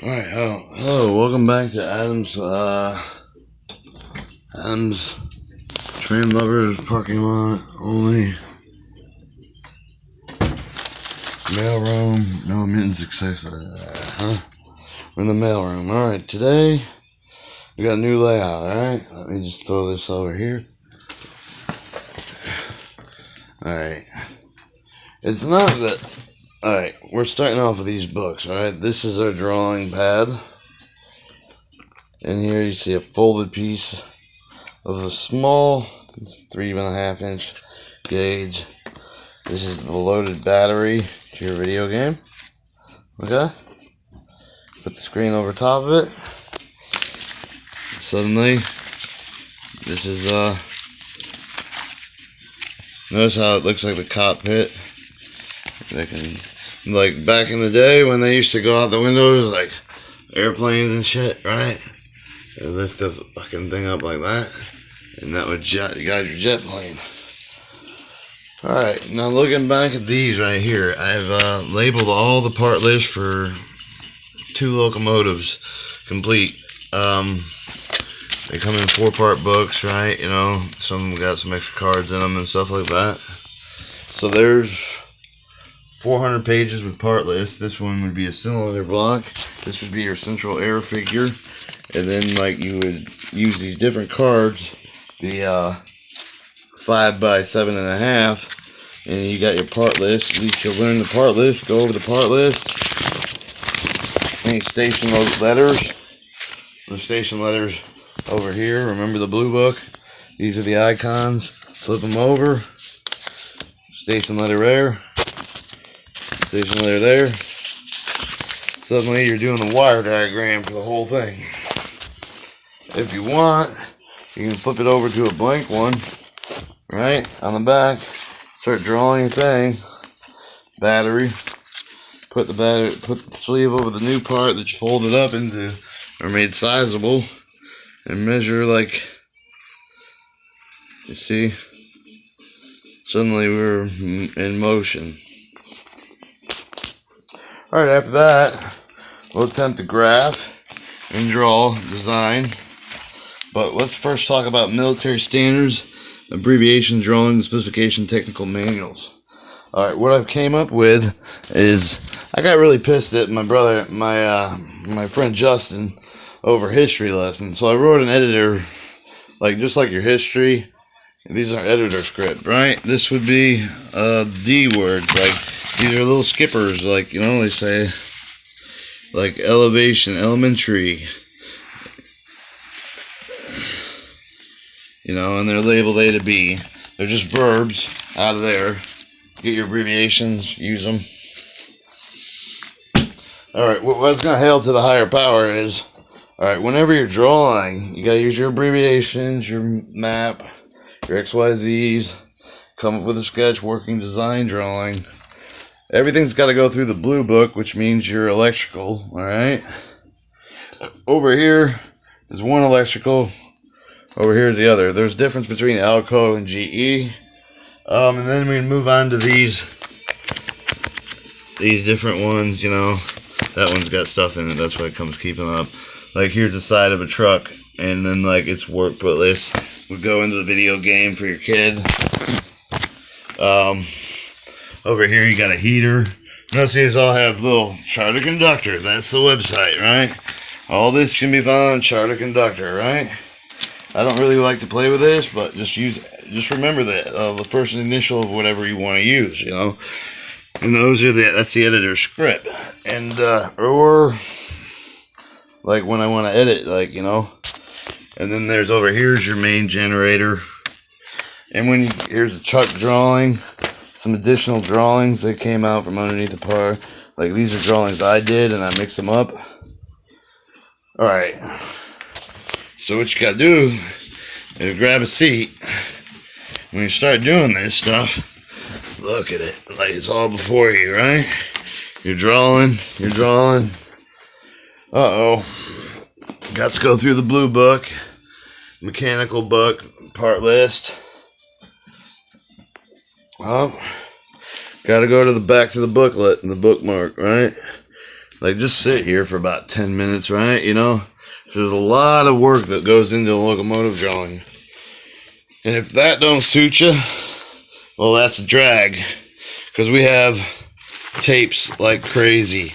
Alright, hello, welcome back to Adam's Train Lovers Parking Lot Only Mailroom, no admittance access, We're in the mailroom. Alright, today we got a new layout, alright? Let me just throw this over here. Alright. It's not that... Alright, we're starting off with these books, alright? This is our drawing pad. And here you see a folded piece of a small 3.5 inch gauge. This is the loaded battery to your video game. Okay? Put the screen over top of it. Suddenly, this is, notice how it looks like the cockpit. They can, like back in the day when they used to go out the windows, like airplanes and shit, right? They lift the fucking thing up like that, and that would guide your jet plane. Alright, now looking back at these right here, I've labeled all the part lists for 2 locomotives complete. They come in 4-part books, right? You know, some of them got some extra cards in them and stuff like that. So there's 400 pages with part lists. This one would be a cylinder block. This would be your central air figure. And then, like, you would use these different cards, the 5 by 7.5, and you got your part list. At least you'll learn the part list, go over the part list. And you station those letters. The station letters over here. Remember the blue book? These are the icons. Flip them over. Station letter there. Station letter there. Suddenly you're doing the wire diagram for the whole thing. If you want, you can flip it over to a blank one, right, on the back, start drawing your thing, battery, put the sleeve over the new part that you folded up into, or made sizable, and measure, like, you see, suddenly we're in motion. Alright, after that, we'll attempt to graph and draw, design. But let's first talk about military standards, abbreviation, drawing, specification, technical manuals. Alright, what I've came up with is, I got really pissed at my brother, my friend Justin, over history lessons. So I wrote an editor, like just like your history, these are editor script, right? This would be D words, like these are little skippers, like, you know, they say, like elevation, elementary. You know, and they're labeled A to B. They're just verbs out of there. Get your abbreviations, use them. Alright, what's going to hail to the higher power is, alright, whenever you're drawing, you got to use your abbreviations, your map, your XYZs, come up with a sketch, working design drawing. Everything's got to go through the blue book, which means you're electrical, alright? Over here is one electrical. Over here is the other. There's a difference between Alco and GE. And then we move on to these different ones, you know. That one's got stuff in it, that's why it comes keeping up. Like here's the side of a truck, and then like its work put list would go into the video game for your kid. Over here you got a heater. Notice these all have little charter conductor. That's the website, right? All this can be found on charter conductor, right? I don't really like to play with this, but just remember that the first initial of whatever you want to use, you know. And that's the editor script, and or like when I want to edit, like, you know. And then there's over here's your main generator, and here's a truck drawing, some additional drawings that came out from underneath the part. Like these are drawings I did, and I mixed them up. All right. So what you gotta do is grab a seat. When you start doing this stuff, look at it, like it's all before you, right? You're drawing. Uh-oh. Got to go through the blue book, mechanical book, part list. Well, got to go to the back to the booklet and the bookmark, right? like just sit here for about 10 minutes, right? You know, so there's a lot of work that goes into locomotive drawing. And if that don't suit you, well, that's a drag, because we have tapes like crazy.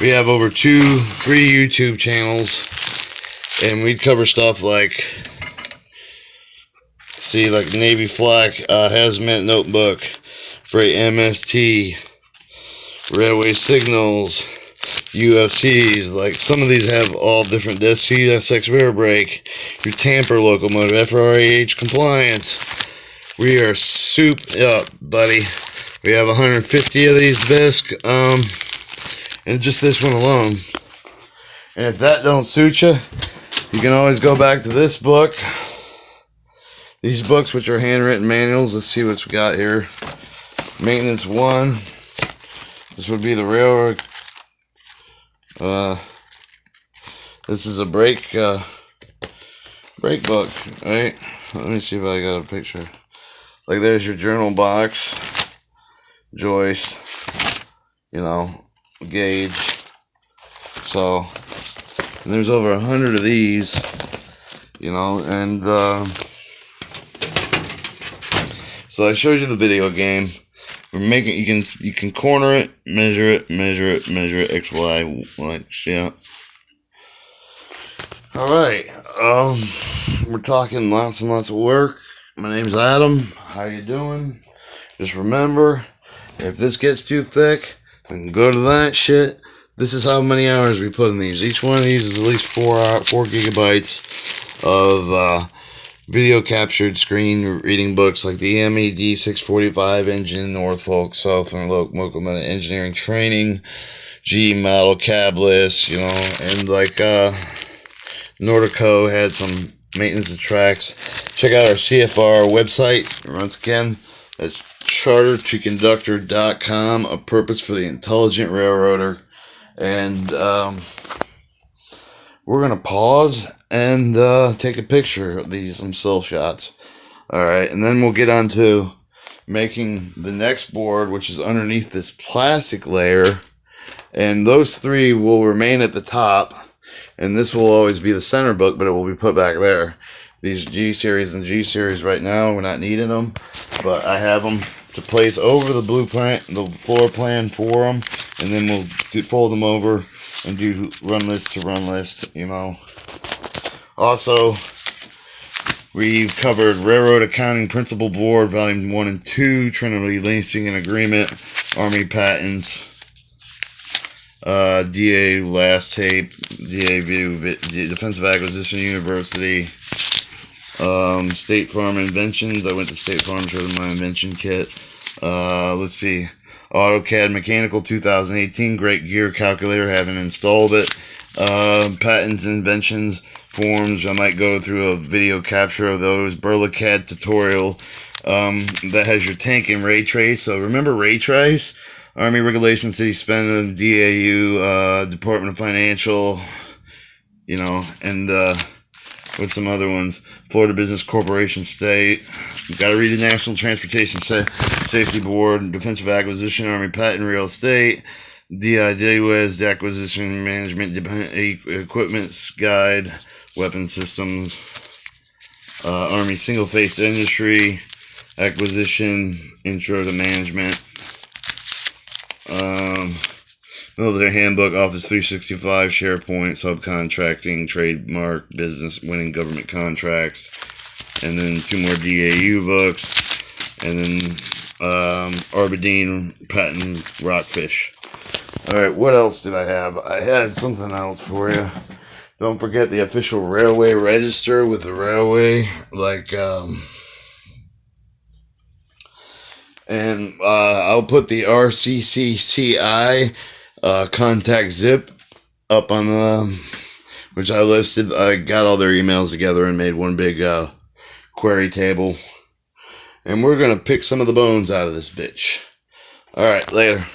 We have over 2-3 YouTube channels, and we'd cover stuff like, see, like Navy Flak, Hazmat Notebook, Freight MST, Railway Signals, UFCs. Like, some of these have all different discs. CSX Rear Brake, your Tamper locomotive, FRAH compliance. We are souped up, buddy. We have 150 of these discs, and just this one alone. And if that don't suit you, you can always go back to this book. These books, which are handwritten manuals. Let's see what we got here. Maintenance 1. This would be the railroad. This is a brake book, right? Let me see if I got a picture. Like, there's your journal box, joist, you know, gauge. So, and there's over 100 of these, you know, and so I showed you the video game. We're making, you can corner it, measure it, X, Y, like, yeah. Alright, we're talking lots and lots of work. My name's Adam. How you doing? Just remember, if this gets too thick, then go to that shit. This is how many hours we put in these. Each one of these is at least 4 gigabytes of video captured screen reading books, like the MED 645 engine, Norfolk Southern Locomotive Engineering Training, G model cab list, you know, and like Nordico had some maintenance of tracks. Check out our CFR website. Once again, that's chartertoconductor.com, a purpose for the intelligent railroader. And we're gonna pause and take a picture of these, some still shots. Alright, and then we'll get on to making the next board, which is underneath this plastic layer, and those 3 will remain at the top, and this will always be the center book, but it will be put back there. These G series and G series right now, we're not needing them, but I have them to place over the blueprint, the floor plan for them, and then we'll fold them over and do run list to run list, you know. Also, we've covered Railroad Accounting Principle Board, Volume 1 and 2, Trinity Leasing and Agreement, Army Patents, DA Last Tape, DA View, Defensive Acquisition University, State Farm Inventions. I went to State Farm, showed them my invention kit. Let's see. AutoCAD Mechanical 2018, great gear calculator, haven't installed it. Patents, inventions, forms, I might go through a video capture of those. BurlaCAD tutorial, that has your tank and ray trace. So remember ray trace? Army Regulation City Spending, DAU, Department of Financial, you know, and with some other ones. Florida Business Corporation State. You got to read the National Transportation Safety Board, Defensive Acquisition, Army Patent Real Estate, DIWES, the Acquisition Management Equipment's Guide, Weapon Systems, Army Single Phase Industry, Acquisition, Intro to Management, Military Handbook, Office 365, SharePoint, Subcontracting, Trademark, Business, Winning Government Contracts, and then 2 more DAU books, and then Arbidine, Patent, Rockfish. Alright, what else did I have? I had something else for you. Don't forget the official railway register with the railway, like, and I'll put the RCCCI contact zip up on the, which I listed. I got all their emails together and made one big query table, and we're gonna pick some of the bones out of this bitch. All right, later.